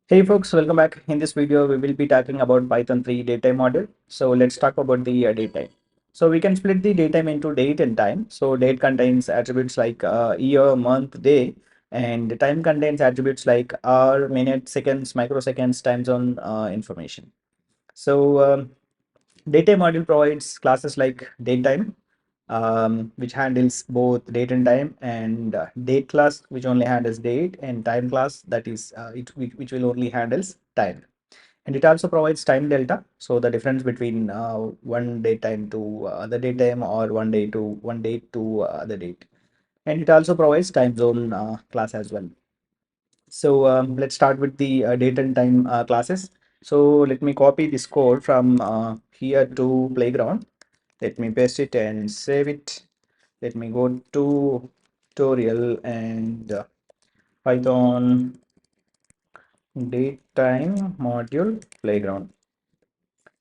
Hey folks, welcome back. In this video, we will be talking about Python 3 datetime module. So let's talk about the datetime. So we can split the datetime into date and time. So date contains attributes like year, month, day, and time contains attributes like hour, minute, seconds, microseconds, time zone information. So datetime module provides classes like datetime, which handles both date and time, and date class, which only handles date, and time class, that is which will only handles time. And it also provides time delta, so the difference between one date time to other date time, or one date to other date. And it also provides time zone class as well. So let's start with the date and time classes. So let me copy this code from here to playground. Let me paste it and save it. Let me go to tutorial and Python datetime module playground.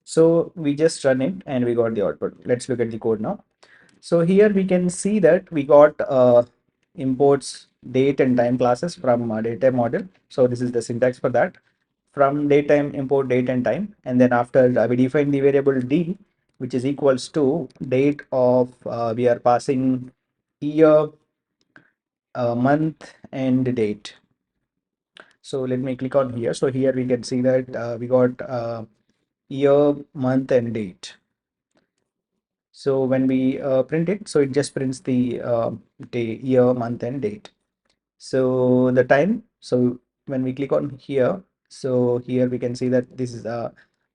So we just run it and we got the output. Let's look at the code now. So here we can see that we got imports date and time classes from datetime module. So this is the syntax for that. From datetime import date and time, and then after we define the variable d, which is equals to date of we are passing year, month, and date. So let me click on here. So here we can see that we got year, month, and date. So when we print it, so it just prints the day, year, month, and date. So the time, so when we click on here, so here we can see that this is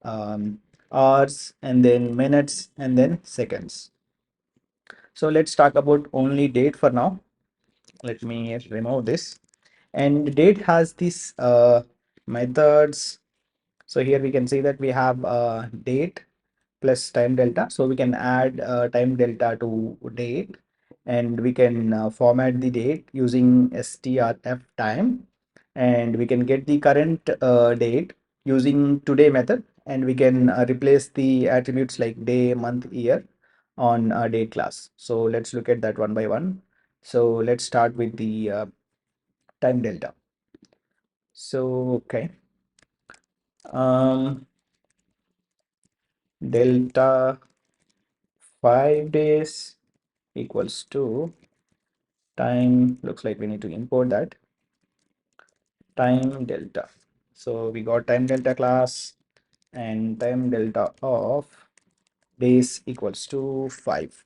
um, hours, and then minutes, and then seconds. So let's talk about only date for now. Let me remove this. And date has these methods. So here we can see that we have date plus time delta. So we can add time delta to date, and we can format the date using strf time, and we can get the current date using today method, and we can replace the attributes like day, month, year on date class. So let's look at that one by one. So let's start with the time delta. So okay, um, delta 5 days equals to time. Looks like we need to import that time delta. So we got time delta class, and time delta of days equals to 5.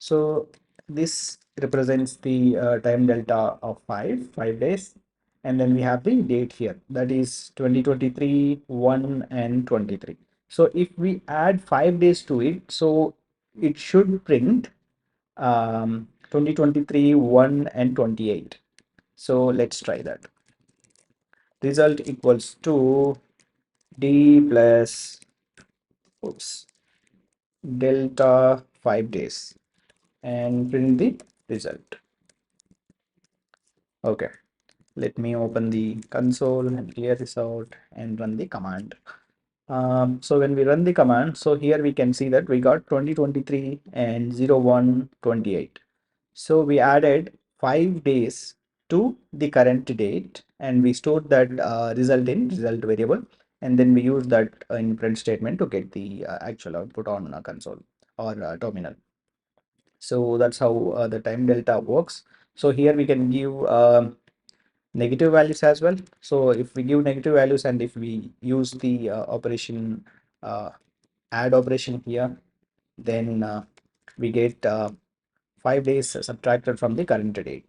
So this represents the time delta of 5 days. And then we have the date here, that is 2023, 1, and 23. So if we add 5 days to it, so it should print 2023, 1, and 28. So let's try that. Result equals to d plus oops, delta 5 days, and print the result. Okay, let me open the console and clear this out and run the command. So when we run the command, so here we can see that we got 2023 and 0128. So we added 5 days to the current date, and we stored that result in result variable, and then we use that in print statement to get the actual output on a console or terminal. So that's how the time delta works. So here we can give negative values as well. So if we give negative values, and if we use the operation add operation here, then we get 5 days subtracted from the current date.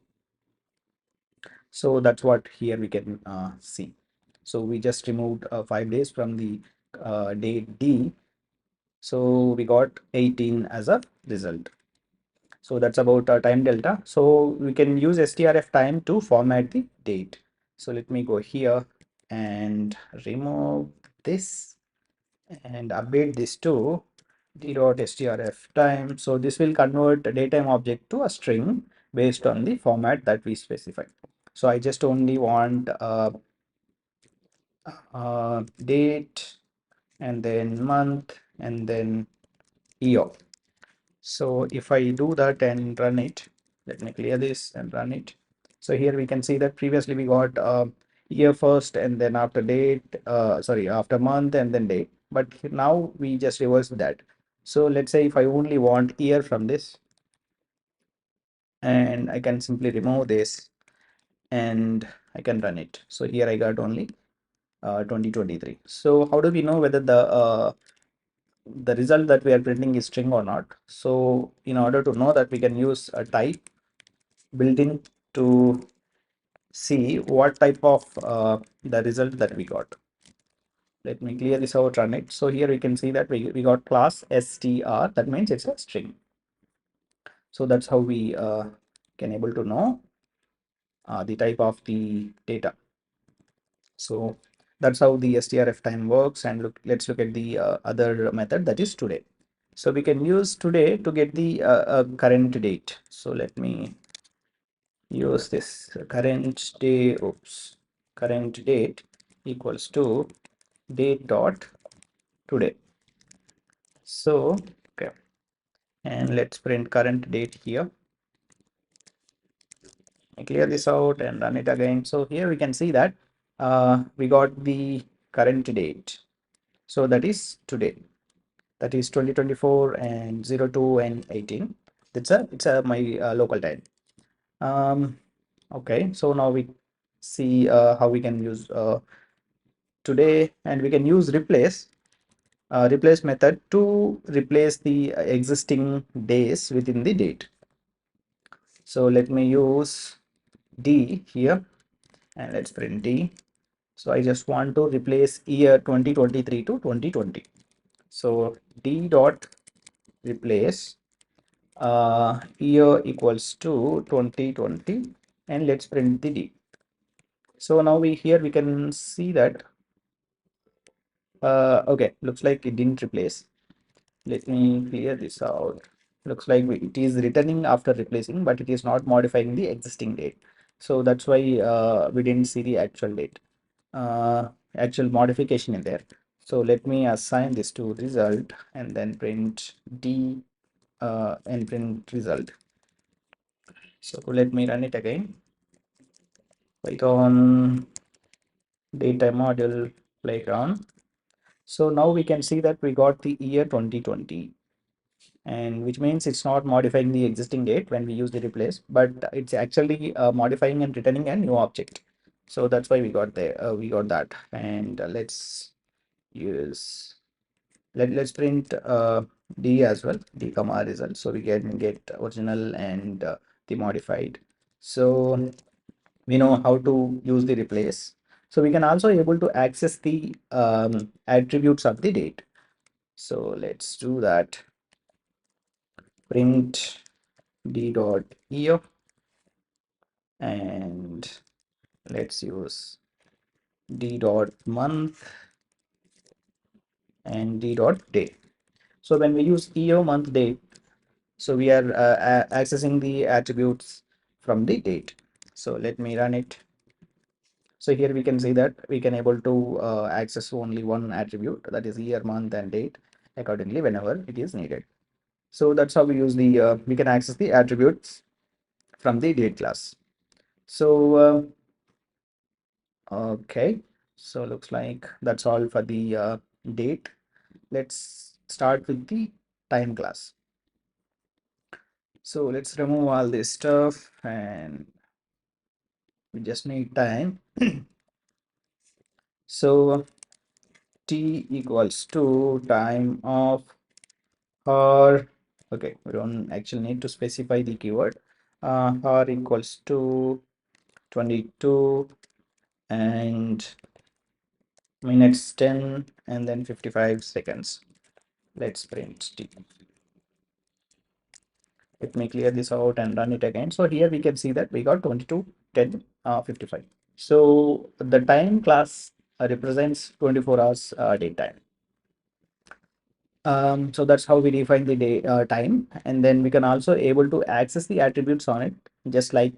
So that's what here we can see. So we just removed 5 days from the date d. So we got 18 as a result. So that's about time delta. So we can use strf time to format the date. So let me go here and remove this and update this to d.strf time. So this will convert a datetime object to a string based on the format that we specify. So I just only want date, and then month, and then year. So if I do that and run it, let me clear this and run it. So here we can see that previously we got year first and then after date, sorry, after month and then date. But now we just reverse that. So let's say if I only want year from this, and I can simply remove this and I can run it. So here I got only 2023. So how do we know whether the result that we are printing is string or not? So in order to know that, we can use a type built in to see what type of the result that we got. Let me clear this out, run it. So here we can see that we got class str, that means it's a string. So that's how we can able to know the type of the data. So that's how the strf time works. And let's look at the other method, that is today. So we can use today to get the current date. So let me use this current day, current date equals to date dot today. So okay, and let's print current date here. I clear this out and run it again. So here we can see that we got the current date. So that is today. That is 2024 and 02 and 18. It's a my local time. Okay, so now we see how we can use today, and we can use replace method to replace the existing days within the date. So let me use d here and let's print d. So I just want to replace year 2023 to 2020. So d dot replace year equals to 2020, and let's print the d. So now we can see that okay, looks like it didn't replace. Let me clear this out. Looks like it is returning after replacing, but it is not modifying the existing date. So that's why we didn't see the actual date, actual modification in there. So let me assign this to result and then print d and print result. So let me run it again. Python Datetime Module playground. So now we can see that we got the year 2020, and which means it's not modifying the existing date when we use the replace, but it's actually modifying and returning a new object. So that's why we got that. And let's use let's print d as well, d comma result, so we can get original and the modified. So we know how to use the replace. So we can also able to access the attributes of the date. So let's do that. Print d dot year, and let's use d dot month and d dot day. So when we use year, month, date, so we are accessing the attributes from the date. So let me run it. So here we can see that we can able to access only one attribute, that is year, month, and date accordingly whenever it is needed. So that's how we use the we can access the attributes from the date class. So okay, so looks like that's all for the date. Let's start with the time class. So let's remove all this stuff and we just need time. So t equals to time of or okay, we don't actually need to specify the keyword. Or equals to 22 and minutes 10 and then 55 seconds. Let's print t. Let me clear this out and run it again. So here we can see that we got 22, 10, 55. So the time class represents 24 hours daytime. So that's how we define the day time, and then we can also able to access the attributes on it, just like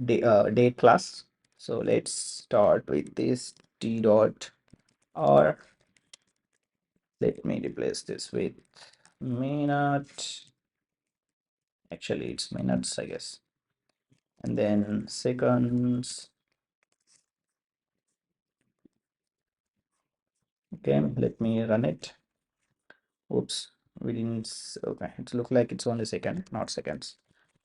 date class. So let's start with this t dot, or let me replace this with minute. Actually, it's minutes, I guess, and then seconds Okay, let me run it. Oops, we didn't. Okay, it looks like it's only second, not seconds.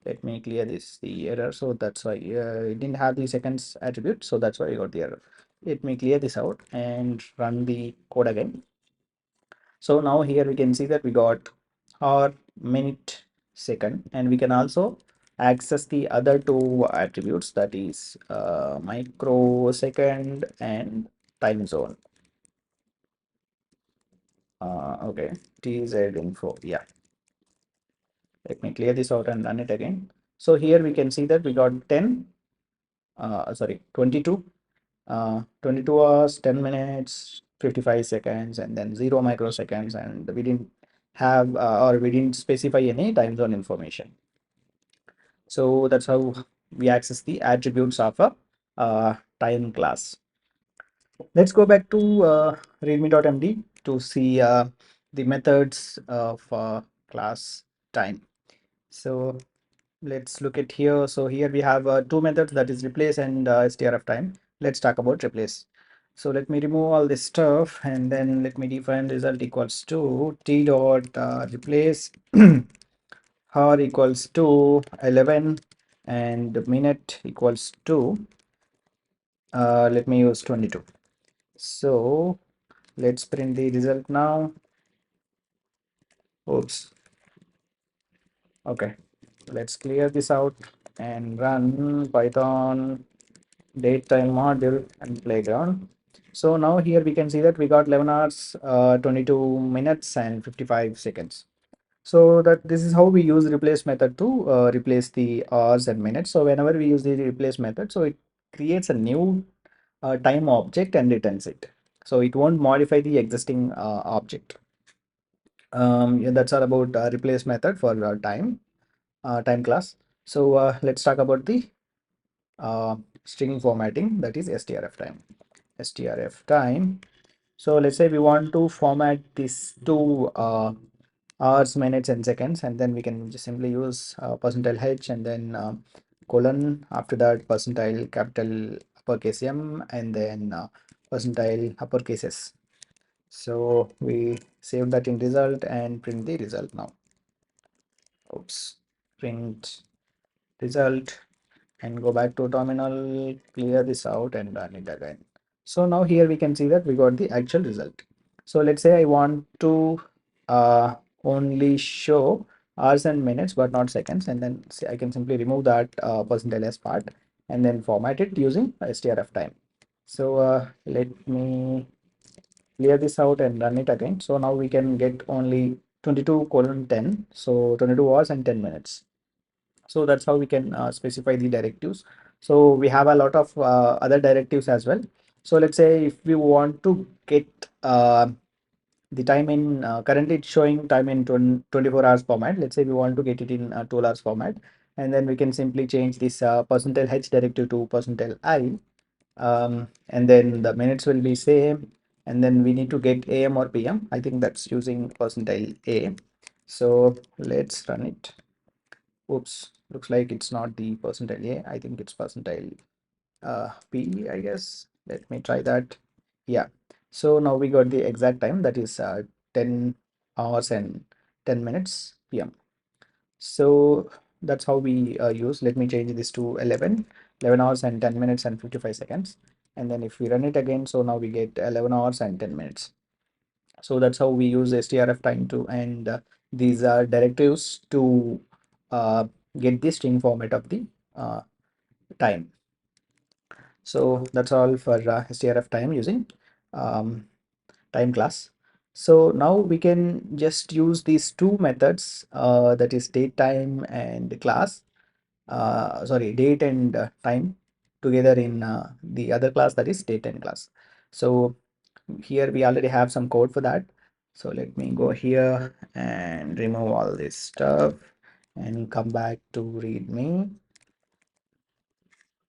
Let me clear this the error. So that's why it didn't have the seconds attribute. So that's why I got the error. Let me clear this out and run the code again. So now here we can see that we got hour, minute, second, and we can also access the other two attributes, that is microsecond and time zone. Okay, TZ info. Yeah, let me clear this out and run it again. So here we can see that we got 10, sorry, 22, 22 hours, 10 minutes, 55 seconds, and then 0 microseconds, and we didn't have or we didn't specify any time zone information. So that's how we access the attributes of a time class. Let's go back to readme.md to see the methods of class time. So let's look at here. So here we have two methods, that is replace and strf time. Let's talk about replace. So let me remove all this stuff and then let me define result equals to t dot replace hour equals to 11 and minute equals to let me use 22. So let's print the result now. Oops. Okay, let's clear this out and run Python Datetime Module and playground. So now here we can see that we got 11 hours, 22 minutes and 55 seconds. So that this is how we use replace method to replace the hours and minutes. So whenever we use the replace method, so it creates a new time object and returns it. So it won't modify the existing object. Yeah, that's all about replace method for time class. So let's talk about the uh, string formatting, that is strf time. Strf time. So let's say we want to format these two hours, minutes, and seconds, and then we can just simply use percentile h and then colon, after that percentile capital uppercase M, and then percentile uppercase S. So we save that in result and print the result now. Oops, print result and go back to terminal, clear this out and run it again. So now here we can see that we got the actual result. So let's say I want to only show hours and minutes but not seconds, and then say I can simply remove that percentile s part and then format it using strf time. So let me clear this out and run it again. So now we can get only 22 colon 10, so 22 hours and 10 minutes. So that's how we can specify the directives. So we have a lot of other directives as well. So let's say if we want to get the time in currently it's showing time in 24 hours format. Let's say we want to get it in 12 hours format, and then we can simply change this percentile h directive to percentile I, and then the minutes will be same, and then we need to get am or pm. I think that's using percentile a. So let's run it. Oops, looks like it's not the percentile a. I think it's percentile p, I guess. Let me try that. Yeah, so now we got the exact time, that is 10 hours and 10 minutes pm. So that's how we use. Let me change this to 11 hours and 10 minutes and 55 seconds, and then if we run it again, so now we get 11 hours and 10 minutes. So that's how we use strf time to, and these are directives to uh, get the string format of the uh, time. So that's all for strf time using um, time class. So now we can just use these two methods, that is date time and class, sorry, date and time together in the other class, that is date time class. So here we already have some code for that. So let me go here and remove all this stuff and come back to readme.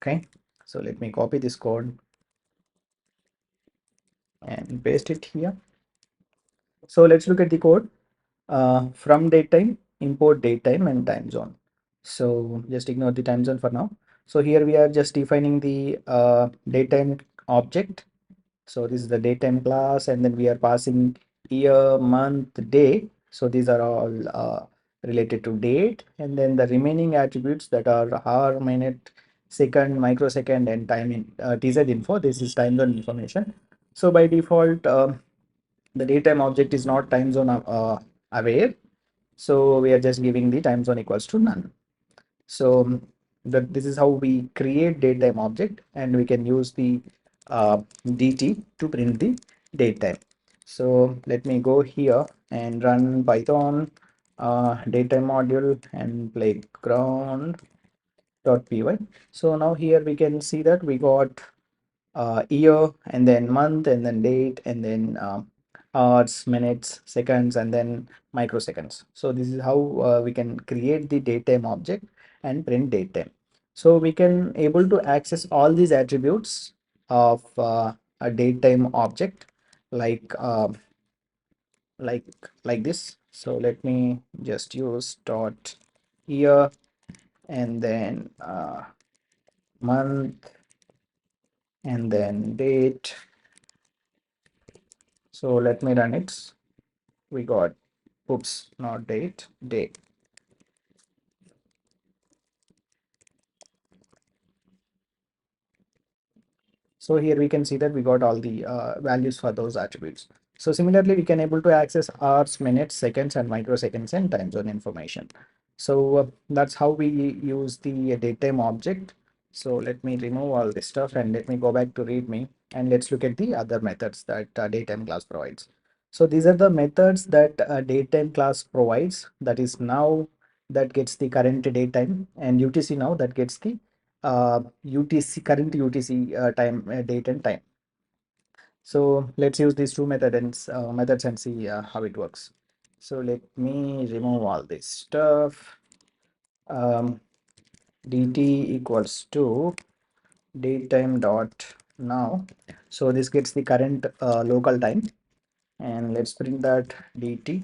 Okay, so let me copy this code and paste it here. So let's look at the code. From datetime, import datetime and time zone. So just ignore the time zone for now. So here we are just defining the datetime object, So this is the datetime class, and then we are passing year, month, day. So these are all related to date, and then the remaining attributes that are hour, minute, second, microsecond, and time in TZ info. This is time zone information. So by default, the datetime object is not time zone aware. So we are just giving the time zone equals to none. So this is how we create datetime object, and we can use the dt to print the datetime. So let me go here and run Python datetime module and playground.py. So now here we can see that we got year, and then month, and then date, and then hours, minutes, seconds, and then microseconds. So this is how we can create the datetime object and print datetime. So we can able to access all these attributes of a datetime object like like like this. So let me just use dot year, and then month, and then date. So let me run it. We got, oops, not date, day. So here we can see that we got all the values for those attributes. So similarly, we can able to access hours, minutes, seconds, and microseconds and time zone information. So that's how we use the datetime object. So let me remove all this stuff and let me go back to README, and let's look at the other methods that datetime class provides. So these are the methods that datetime class provides. That is now that gets the current datetime, and UTC now that gets the UTC, current UTC time, date and time. So let's use these two methods and see how it works. So let me remove all this stuff. DT equals to datetime dot now. So this gets the current local time, and let's print that DT,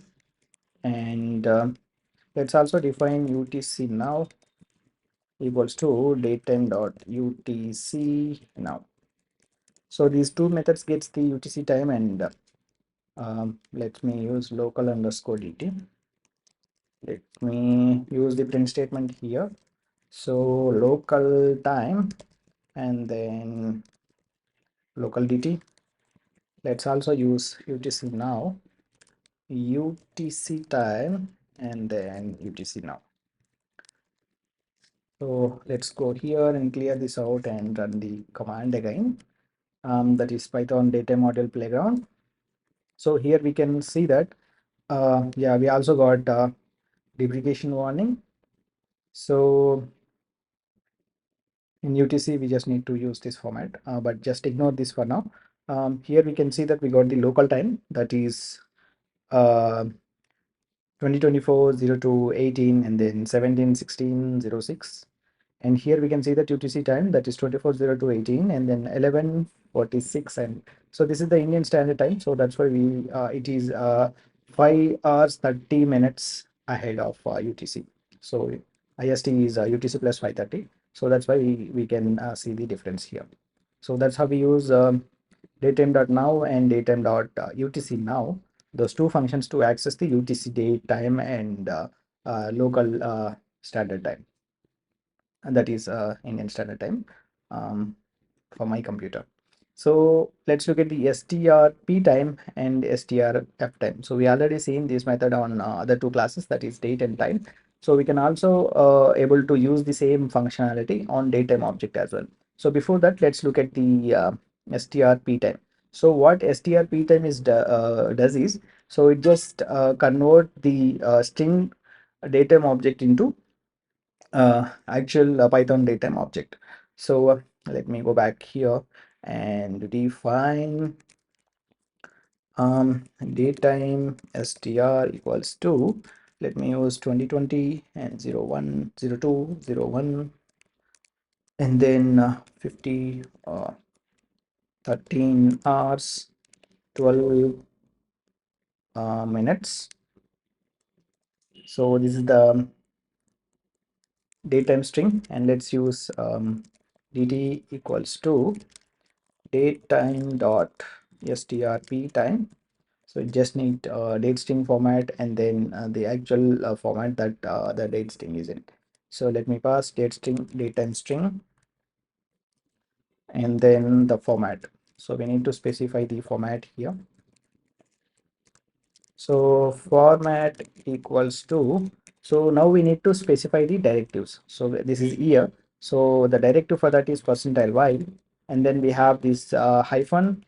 and let's also define UTC now equals to datetime dot UTC now. So these two methods gets the UTC time, and let me use local underscore DT. Let me use the print statement here. So local time, and then local DT. Let's also use UTC now, UTC time, and then UTC now. So let's go here and clear this out and run the command again. That is Python Datetime Module Playground. So here we can see that yeah, we also got deprecation warning. So in UTC we just need to use this format, but just ignore this for now. Here we can see that we got the local time, that is 2024-02-18, and then 17-16-06. And here we can see that UTC time, that is 24:02:18, and then 11:46. And so this is the Indian Standard Time. So that's why we it is 5 hours 30 minutes ahead of UTC. So IST is UTC plus 5:30. So that's why we can see the difference here. So that's how we use datetime.now and datetime.UTC now, those two functions, to access the UTC date time and local standard time, and that is Indian Standard Time for my computer. So let's look at the strp time and strf time. So we already seen this method on other two classes, that is date and time. So we can also able to use the same functionality on datetime object as well. So before that, let's look at the strp time. So what strp time does is, so it just convert the string datetime object into actual Python datetime object. So let me go back here and define datetime str equals to, let me use 2020 and 01 02 01, and then 50 13 hours 12 minutes. So this is the datetime string, and let's use dt equals to datetime dot strp time. So it just need date string format and then the actual format that the date string is in. So let me pass date string, datetime string, and then the format. So we need to specify the format here. So format equals to, so now we need to specify the directives. So this is year. So the directive for that is percentile while, and then we have this hyphen.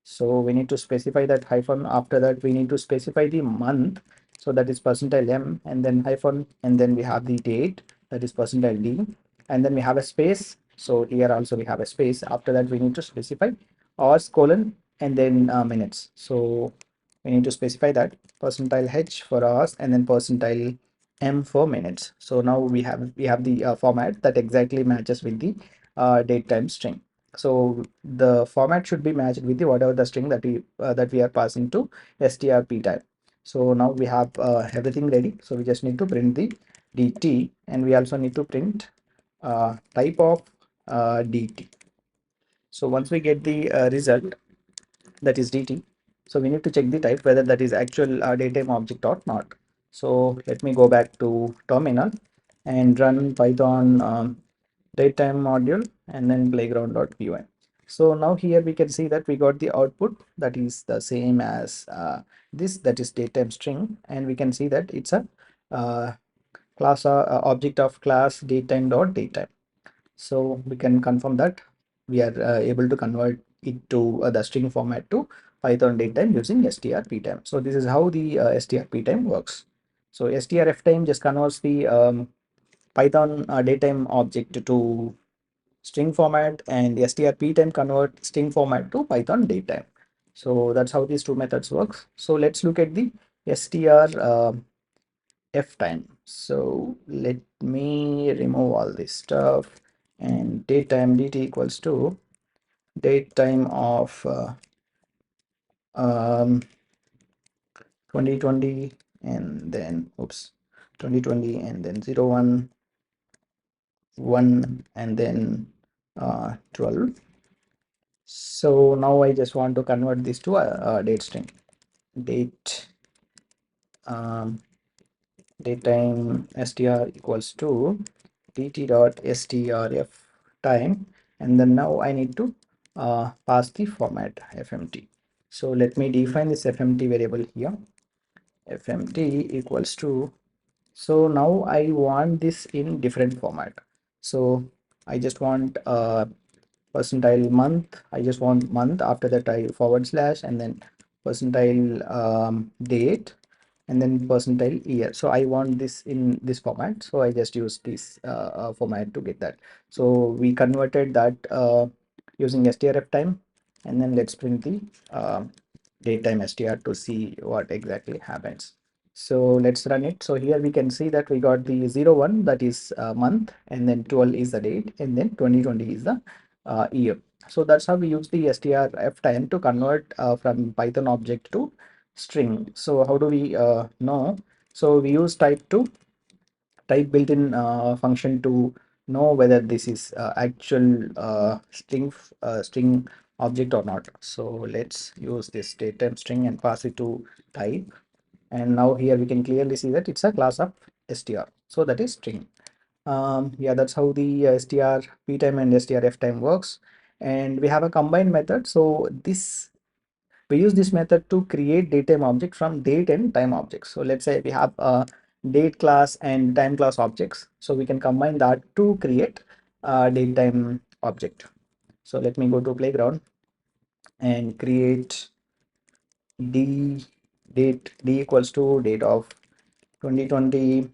So we need to specify that hyphen. After that, we need to specify the month. So that is percentile M, and then hyphen, and then we have the date, that is percentile D, and then we have a space. So here also we have a space. After that, we need to specify hours colon and then minutes. So we need to specify that percentile H for hours and then percentile M for minutes. So now we have the format that exactly matches with the date time string. So the format should be matched with the whatever the string that we are passing to strp type. So now we have everything ready. So we just need to print the dt, and we also need to print type of dt. So once we get the result, that is dt, so we need to check the type whether that is actual datetime object or not. So let me go back to terminal and run Python datetime module and then playground.py. So now here we can see that we got the output that is the same as this, that is datetime string, and we can see that it's a uh, object of class datetime. So we can confirm that we are able to convert it to the string format to Python datetime using strp time. So this is how the strp time works. So strf time just converts the Python datetime object to string format, and strp time convert string format to Python datetime. So that's how these two methods works. So let's look at the str f time. So let me remove all this stuff, and datetime dt equals to datetime of 2020 and then 2020 and then 01 1 and then 12. So now I just want to convert this to a date string. Date um, datetime str equals to dt dot strf time, and then now I need to pass the format fmt. So let me define this fmt variable here. Fmt equals to, so now I want this in different format. So I just want percentile month. I just want month. After that I forward slash and then percentile date and then percentile year. So I want this in this format, so I just use this format to get that. So we converted that using strf time, and then let's print the datetime str to see what exactly happens. So let's run it. So here we can see that we got the 01, that is month, and then 12 is the date, and then 2020 is the year. So that's how we use the strf time to convert from Python object to string. So how do we know? So we use type built-in function to know whether this is actual string object or not. So let's use this datetime string and pass it to type, and now here we can clearly see that it's a class of str, so that is string. Yeah, that's how the str p time and str f time works. And we have a combined method. So this, we use this method to create datetime object from date and time objects. So let's say we have a date class and time class objects, so we can combine that to create a datetime object. So let me go to playground and create d date. D equals to date of 2020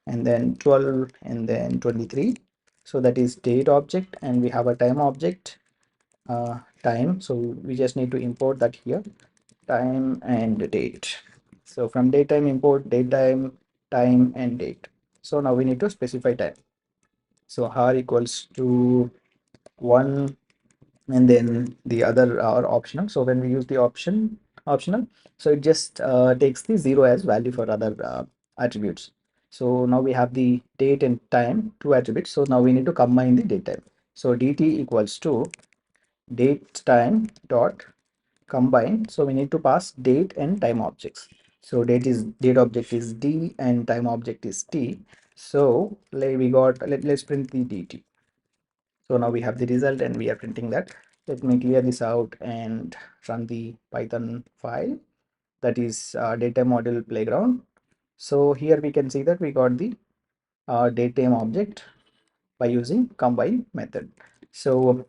and then 12 and then 23. So that is date object, and we have a time object time. So we just need to import that here, time and date. So from datetime import datetime, time and date. So now we need to specify time. So r equals to 1, and then the other are optional. So when we use the optional, so it just takes the 0 as value for other attributes. So now we have the date and time, two attributes. So now we need to combine the date time. So dt equals to date time dot combine. So we need to pass date and time objects. So date object is d and time object is t. So like we got let's print the dt. So now we have the result and we are printing that. Let me clear this out and run the Python file, that is datetime module playground. So here we can see that we got the datetime object by using combine method. So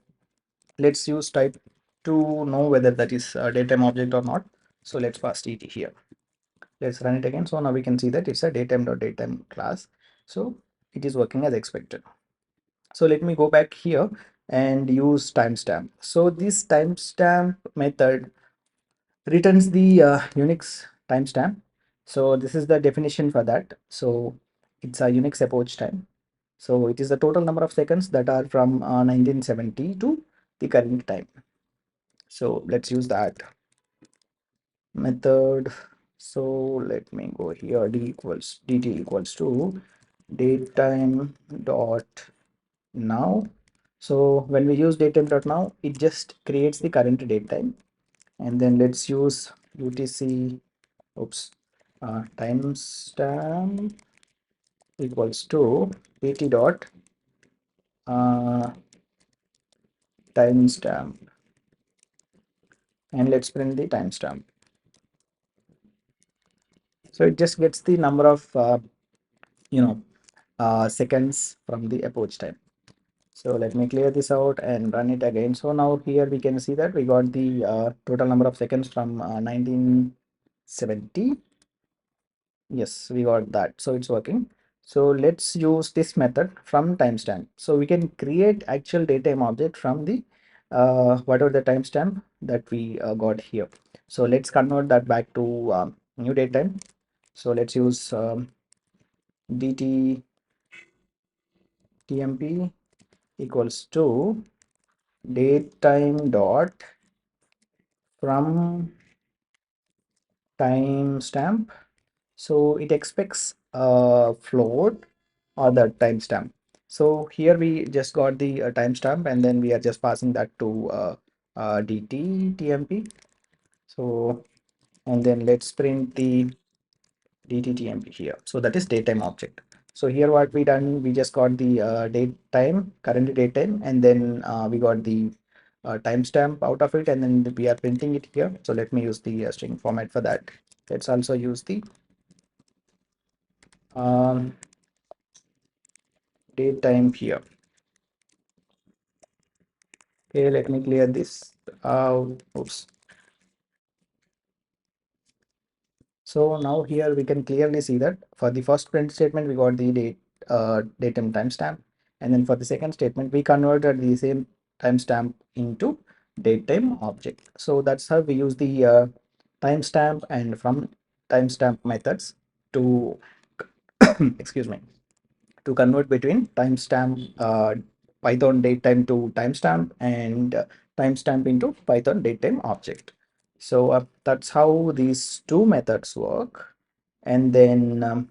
let's use type to know whether that is a datetime object or not. So let's pass dt here. Let's run it again. So now we can see that it's a datetime.datetime class. So it is working as expected. So let me go back here and use timestamp. So this timestamp method returns the Unix timestamp. So this is the definition for that. So it's a Unix approach time. So it is the total number of seconds that are from 1970 to the current time. So let's use that method. So let me go here. dt equals to datetime dot now. So when we use datetime dot now, it just creates the current date time. And then let's use UTC, oops, timestamp equals to dt dot uh, timestamp, and let's print the timestamp. So it just gets the number of seconds from the approach time. So let me clear this out and run it again. So now here we can see that we got the total number of seconds from 1970. Yes, we got that. So it's working. So let's use this method from timestamp. So we can create actual datetime object from the whatever the timestamp that we got here. So let's convert that back to new datetime. So let's use dt tmp equals to datetime dot from timestamp. So it expects a float or the timestamp. So here we just got the timestamp and then we are just passing that to dt tmp. So and then let's print the dt tmp here. So that is datetime object. So here what we done, we just got the date time, current date time, and then we got the timestamp out of it, and then we are printing it here. So let me use the string format for that. Let's also use the um, date time here. Okay, let me clear this. Oops. So now here we can clearly see that for the first print statement we got the datum timestamp, and then for the second statement we converted the same timestamp into datetime object. So that's how we use the timestamp and from timestamp methods to excuse me, to convert between timestamp Python datetime to timestamp and timestamp into Python datetime object. So that's how these two methods work. And then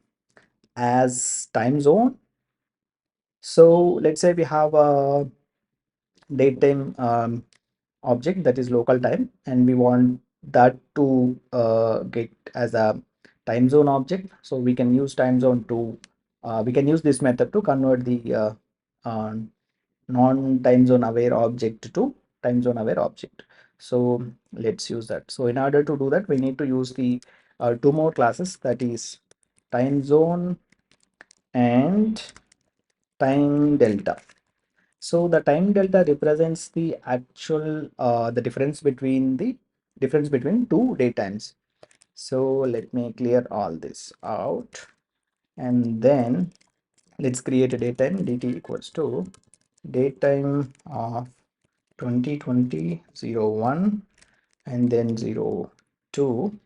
as time zone, so let's say we have a datetime object that is local time, and we want that to get as a time zone object. So we can use time zone to we can use this method to convert the uh, non-time zone aware object to time zone aware object. So let's use that. So in order to do that, we need to use the two more classes, that is time zone and time delta. So the time delta represents the actual the difference between two date times. So let me clear all this out, and then let's create a datetime. Dt equals to datetime of 2020 01 and then 02,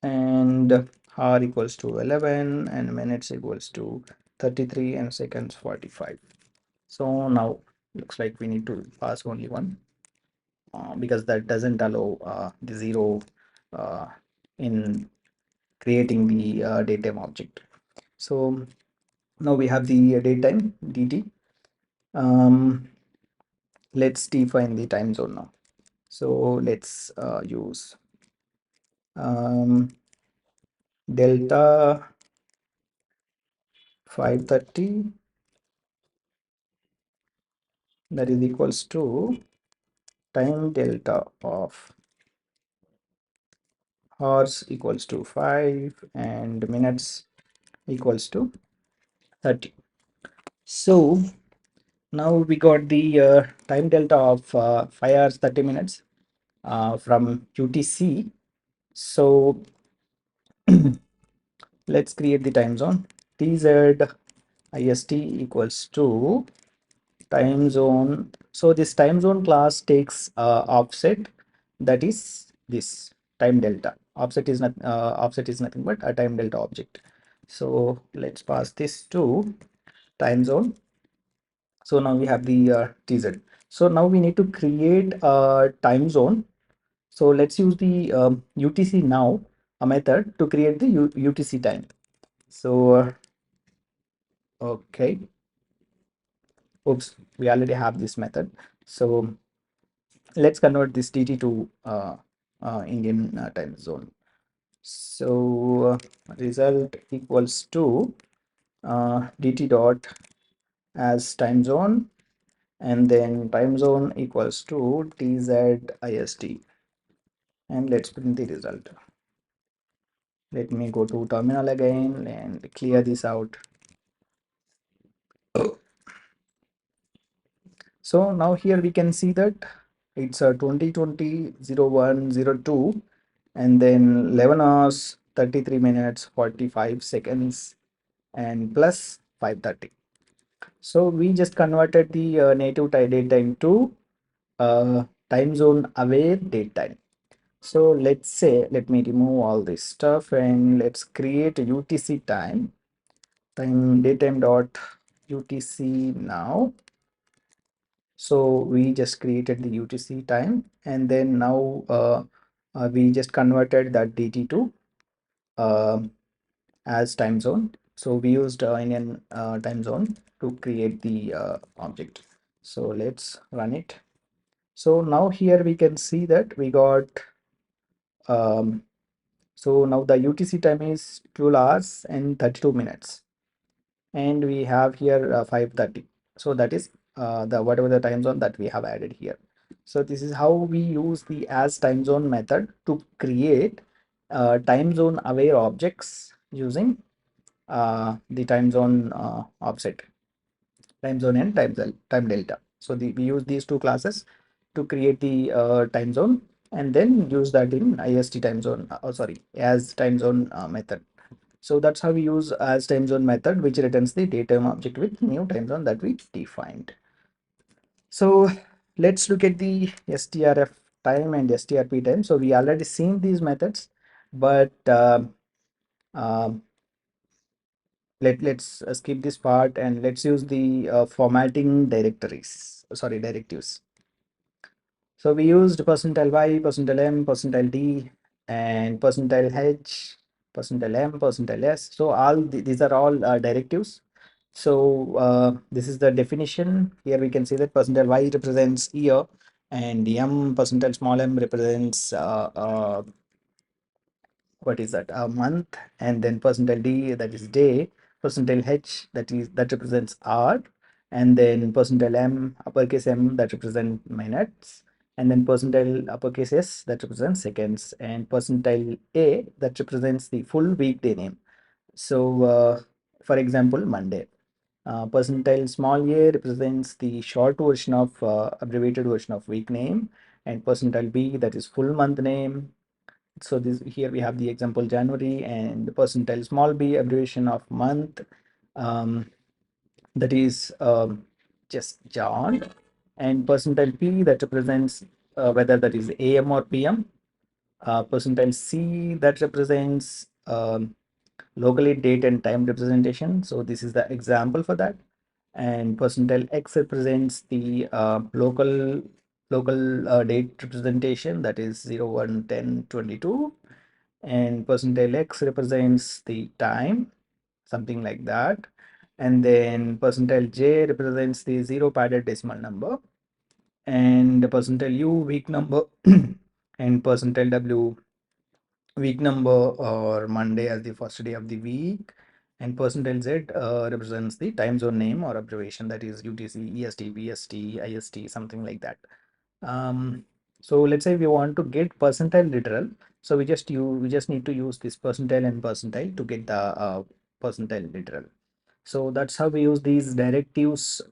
and hour equals to 11 and minutes equals to 33 and seconds 45. So now looks like we need to pass only one because that doesn't allow the zero uh, in creating the datetime object. So now we have the datetime dt. Um, let's define the time zone now. So let's use delta 5:30, that is equals to time delta of hours equals to 5 and minutes equals to 30. So now we got the time delta of 5 hours 30 minutes from UTC. So let's create the time zone. TZ IST equals to time zone. So this time zone class takes offset, that is this time delta. Offset is nothing but a time delta object. So let's pass this to time zone. So now we have the TZ. So now we need to create a time zone. So let's use the UTC now, a method to create the UTC time. So okay, oops, we already have this method. So let's convert this DT to Indian time zone. So result equals to DT dot as time zone, and then time zone equals to TZIST, and let's print the result. Let me go to terminal again and clear this out. So now here we can see that it's a 2020-01-02, and then 11 hours 33 minutes 45 seconds and plus 5:30. So we just converted the native date time to time zone aware date time. So let's say, let me remove all this stuff and let's create a UTC time datetime dot UTC now. So we just created the UTC time, and then now we just converted that DT to as time zone. So we used Indian time zone to create the object. So let's run it. So now here we can see that we got so now the UTC time is 12 hours and 32 minutes, and we have here 5:30. So that is the whatever the time zone that we have added here. So this is how we use the as time zone method to create time zone aware objects using the time zone offset, time zone and time delta. So we use these two classes to create the time zone, and then use that in IST time zone, sorry, as time zone method. So that's how we use as time zone method, which returns the datetime object with new time zone that we defined. So let's look at the strf time and strp time. So we already seen these methods, but um, let's skip this part and let's use the formatting directives. So we used percentile y, percentile m, percentile d, and percentile h, percentile m, percentile s. So all these are all directives. So this is the definition. Here we can see that percentile y represents year, and the m, percentile small m, represents what is that, a month, and then percentile d, that is day, percentile h, that represents hour, and then percentile m, uppercase m, that represents minutes, and then percentile uppercase s, that represents seconds, and percentile a, that represents the full weekday name. So for example, Monday. Percentile small a represents the short version of abbreviated version of week name, and percentile b, that is full month name. So this here we have the example January, and the percentile small b, abbreviation of month, um, that is just John, and percentile p, that represents whether that is AM or PM. Percentile c, that represents locally date and time representation. So this is the example for that. And percentile x represents the local date representation, that is 0, 1, 10, 22. And percentile x represents the time, something like that. And then percentile j represents the zero padded decimal number. and percentile U week number and percentile W week number or Monday as the first day of the week, and percentile Z represents the time zone name or observation, that is UTC, EST, BST, IST, something like that. Um, so let's say we want to get percentile literal, so we just need to use this percentile and percentile to get the percentile literal. So that's how we use these directives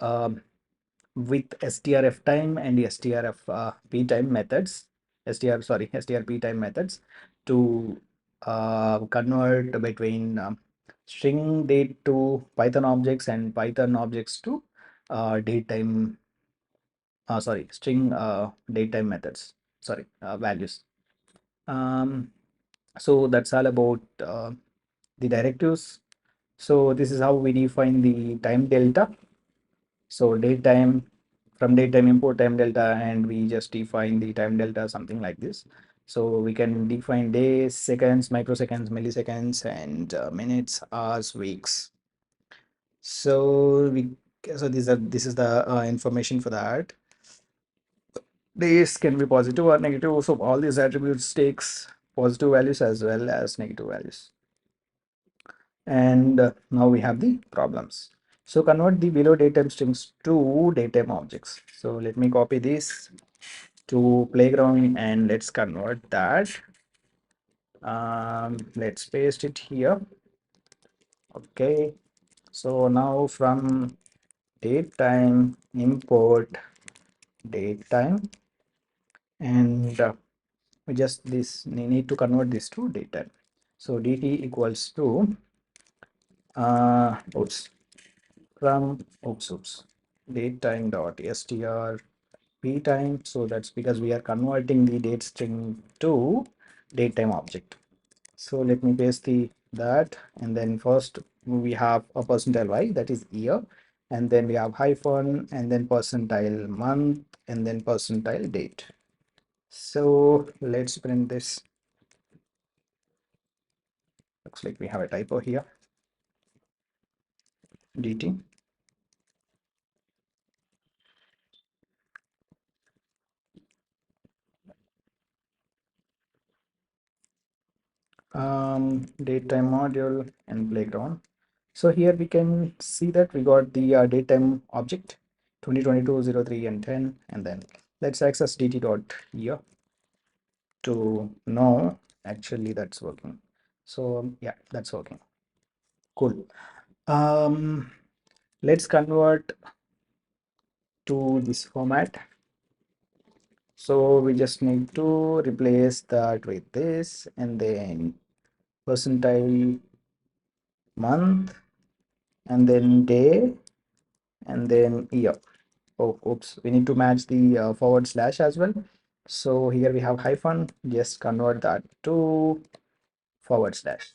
with strf time and strf p time methods, strp time methods, to convert between string date to Python objects and Python objects to date time, sorry, string date time methods, sorry, values. Um, so that's all about the directives. So this is how we define the time delta. So datetime, from datetime import time delta, and we just define the time delta something like this. So we can define days, seconds, microseconds, milliseconds, and minutes, hours, weeks. So this is the information for that. Days can be positive or negative. So all these attributes takes positive values as well as negative values. And now we have the problems. So convert the below datetime strings to datetime objects. So let me copy this to playground and let's convert that. Let's paste it here. Okay. So now from datetime import datetime, and we just need to convert this to datetime. So dt equals to oops, from datetime dot str p time. So that's because we are converting the date string to datetime object. So let me paste the that, and then first we have a percentile y, that is year, and then we have hyphen, and then percentile month, and then percentile date. So let's print this. Looks like we have a typo here. dt datetime module and playground. So here we can see that we got the datetime object 2022 03 and 10, and then let's access dt dot year to know actually that's working. So yeah, that's working. Cool. um let's convert to this format. So we just need to replace that with this, and then percentile month, and then day, and then year. Oh, oops, we need to match the forward slash as well. So here we have hyphen, just convert that to forward slash.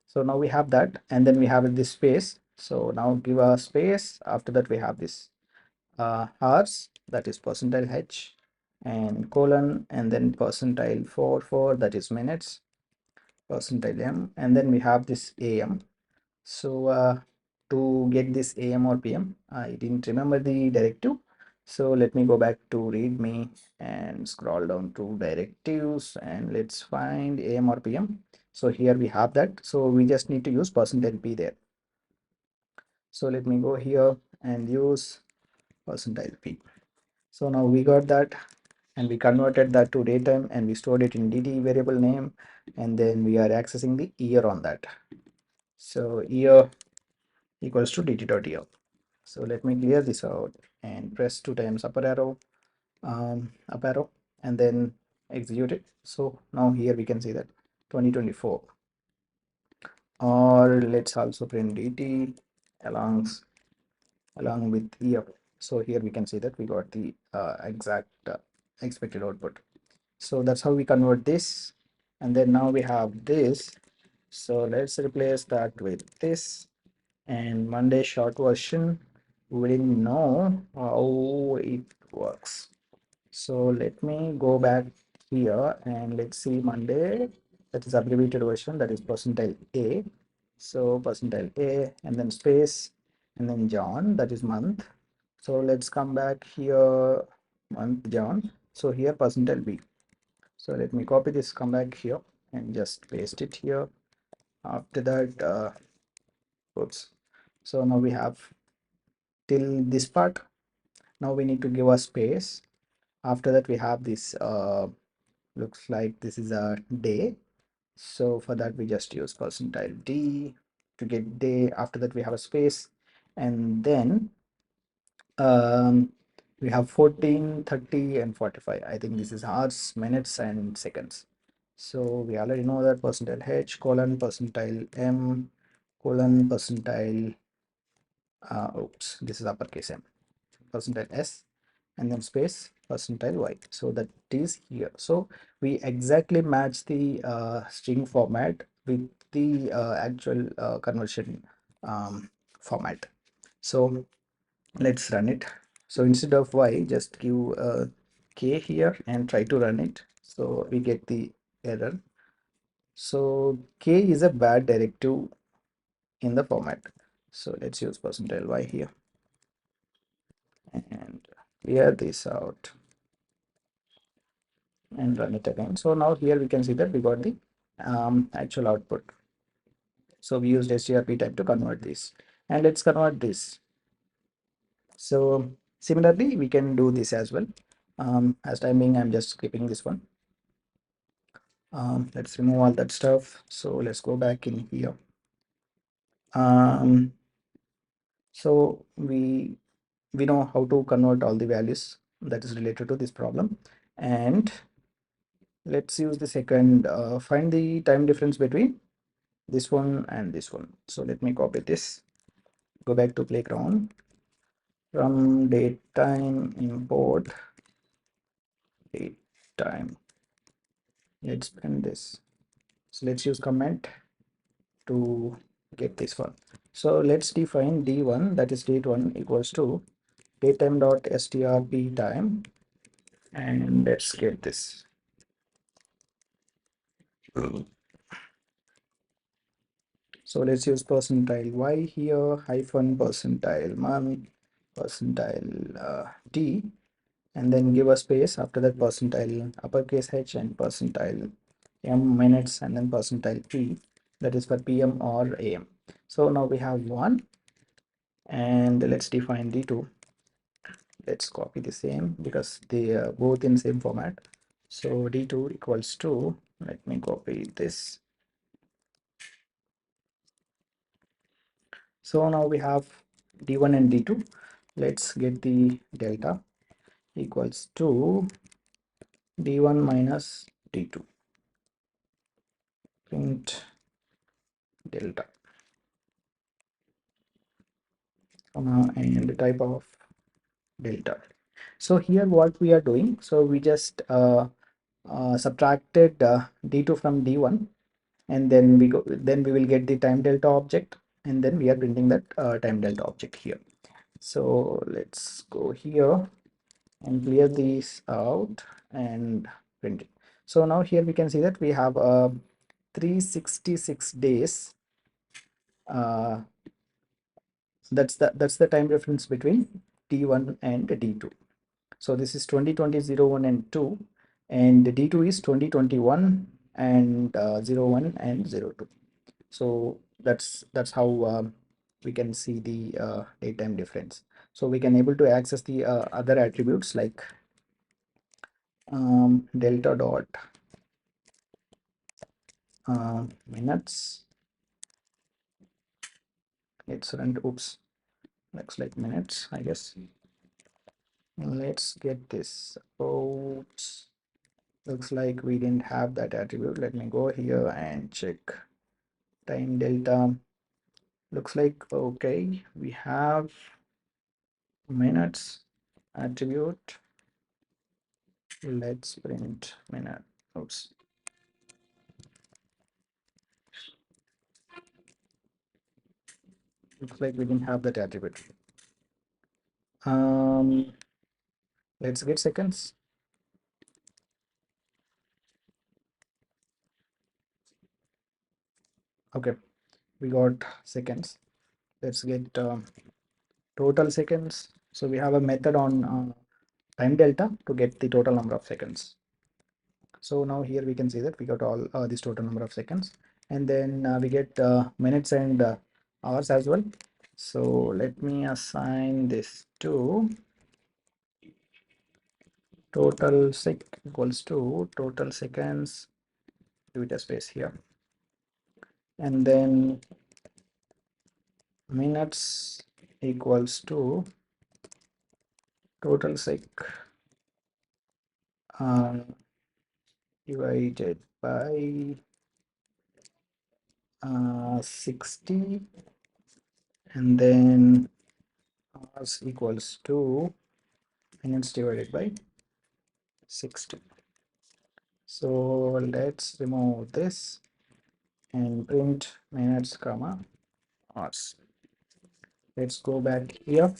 So now we have that, and then we have this space. So now give a space. After that we have this hours, that is percentile h, and colon, and then percentile 4 that is minutes, percentile m, and then we have this am. So to get this AM or PM, I didn't remember the directive. So let me go back to README and scroll down to directives, and let's find AM or PM. So here we have that. So we just need to use percentile P there. So let me go here and use percentile P. So now we got that, and we converted that to datetime, and we stored it in DT variable name, and then we are accessing the year on that. So year equals to dt.year. So let me clear this out and press 2 times up arrow, and then execute it. So now here we can see that 2024, or let's also print dt along with year. So here we can see that we got the exact expected output. So that's how we convert this, and then now we have this. So let's replace that with this, and Monday short version, we didn't know how it works. So let me go back here and let's see Monday, that is abbreviated version, that is percentile A. So percentile A, and then space, and then John, that is month. So let's come back here month John. So here percentile B. So let me copy this, come back here and just paste it here. After that, oops. So now we have till this part. Now we need to give a space. After that we have this, looks like this is a day. So for that we just use percentile D to get day. After that we have a space, and then we have 14, 30 and 45. I think this is hours, minutes and seconds. So we already know that percentile H colon percentile M colon percentile, oops, this is uppercase M, percentile S, and then space percentile Y. So that is here. So we exactly match the string format with the actual conversion format. So let's run it. So instead of Y, just give K here and try to run it. So we get the error. So K is a bad directive in the format. So let's use percentile Y here and clear this out and run it again. So now here we can see that we got the actual output. So we used strp type to convert this, and let's convert this. So similarly we can do this as well. As time being, I'm just skipping this one. Let's remove all that stuff. So let's go back in here. So we know how to convert all the values that is related to this problem, and let's use the second, find the time difference between this one and this one. So let me copy this, go back to playground, from date time import date time. Let's print this. So let's use comment to get this one. So let's define d1, that is date 1, equals to datetime dot strp time, and let's get this. So let's use percentile y here, hyphen percentile month, percentile t, and then give a space. After that percentile uppercase h and percentile m minutes, and then percentile p, that is for pm or am. So now we have one, and let's define d2. Let's copy the same because they are both in same format. So d2 equals to, let me copy this. So now we have d1 and d2. Let's get the delta equals to d1 minus d2. Print delta, and the type of delta. So here what we are doing, so we just subtracted d2 from d1, and then we will get the time delta object, and then we are printing that time delta object here. So let's go here and clear these out and print it. So now here we can see that we have 366 days. That's the time reference between d1 and d2. So this is 2020 and 2, and d2 is 2021 and 01 and 02. So that's how we can see the date time difference. So we can able to access the other attributes like delta dot minutes. Let's run, oops, looks like minutes, I guess. Let's get this out. Looks like we didn't have that attribute. Let me go here and check time delta. Looks like okay, we have minutes attribute. Let's print minute. Oops. Looks like we didn't have that attribute. Let's get seconds. Okay, we got seconds. Let's get total seconds. So we have a method on time delta to get the total number of seconds. So now here we can see that we got all this total number of seconds, and then we get minutes and hours as well. So let me assign this to total sec equals to total seconds, give it a space here, and then minutes equals to total sec uh, divided by 60, and then hours equals to minutes divided by 60. So let's remove this and print minutes comma hours. Let's go back here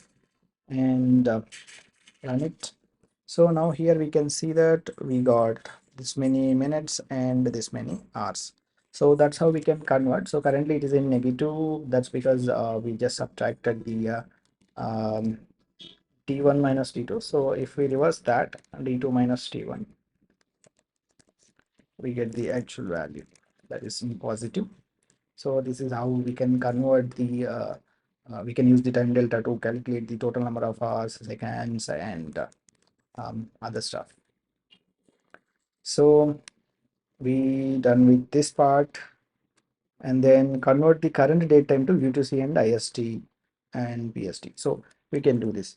and run it. So now here we can see that we got this many minutes and this many hours. So that's how we can convert. So currently it is in negative. That's because we just subtracted the t1 minus t2. So if we reverse that, d2 minus t1, we get the actual value that is in positive. So this is how we can convert the we can use the time delta to calculate the total number of hours, seconds, and other stuff. So we done with this part, and then convert the current date time to UTC and IST and BST. So we can do this.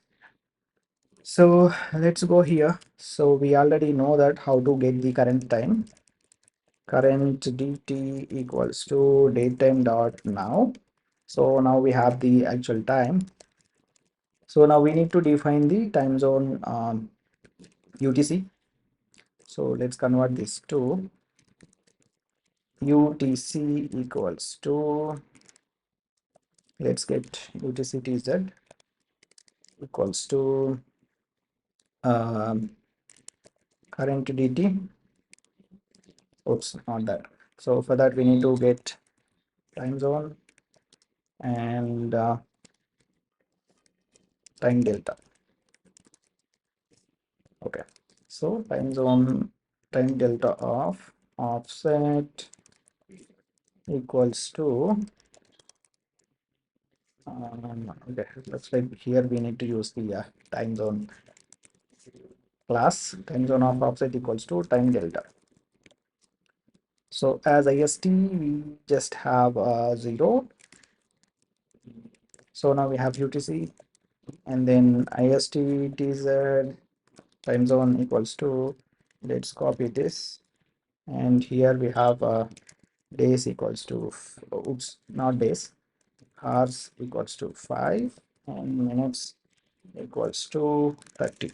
So let's go here. So we already know that how to get the current time. Current dt equals to datetime dot now. So now we have the actual time. So now we need to define the time zone UTC. So let's convert this to UTC equals to, let's get UTC TZ equals to um, current dt. Oops, not that. So for that we need to get time zone and time delta. Okay, so time zone time delta of offset equals to okay, looks like here we need to use the time zone class. Time zone of offset equals to time delta. So as IST we just have 0. So now we have UTC, and then IST TZ time zone equals to, let's copy this, and here we have days equals to oops, not days, hours equals to 5, and minutes equals to 30.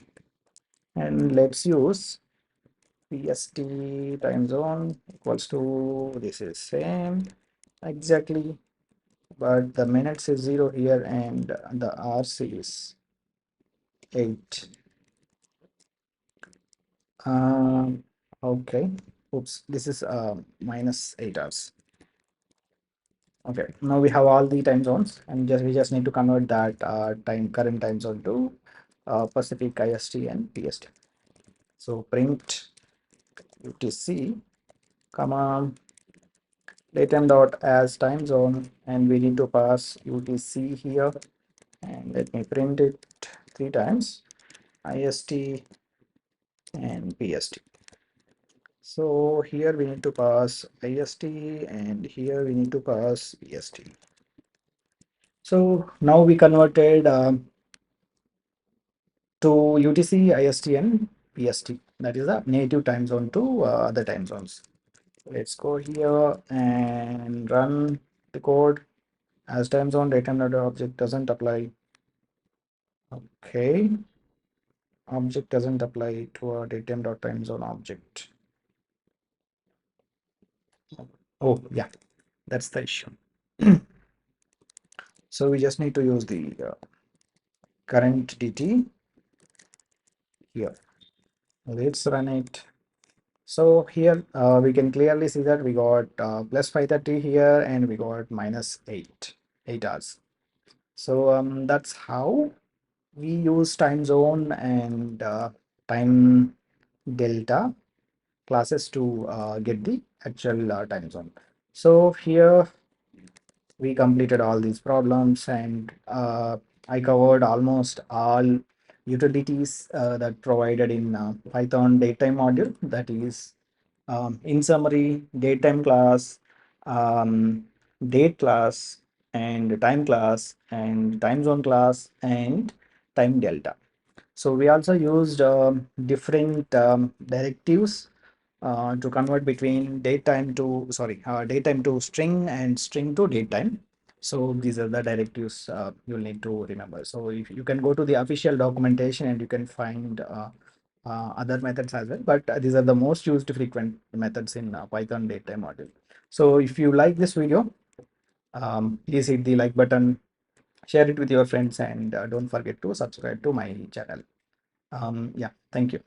And let's use PST time zone equals to, this is same exactly, but the minutes is 0 here and the hours is 8. Um, okay. Oops, this is minus 8 hours. Okay, now we have all the time zones, and we just need to convert that current time zone to Pacific IST and PST. So print UTC, comma datetime dot as time zone, and we need to pass UTC here, and let me print it 3 times, IST and PST. So here we need to pass IST, and here we need to pass PST. So now we converted to UTC, IST, and PST. That is the native time zone to other time zones. Let's go here and run the code. As time zone, datetime dot object doesn't apply. Okay, object doesn't apply to a datetime dot time zone object. Oh yeah, that's the issue. So we just need to use the current dt here. Let's run it. So here we can clearly see that we got plus 530 here, and we got minus 8 hours. So that's how we use time zone and time delta classes to get the actual time zone. So here we completed all these problems, and I covered almost all utilities that provided in Python datetime module. That is, in summary, datetime class, um, date class, and time zone class, and time delta. So we also used different directives to convert between datetime to string and string to datetime. So these are the directives you'll need to remember. So if you can go to the official documentation and you can find other methods as well, but these are the most used frequent methods in Python datetime module. So if you like this video, please hit the like button, share it with your friends, and don't forget to subscribe to my channel. Yeah, thank you.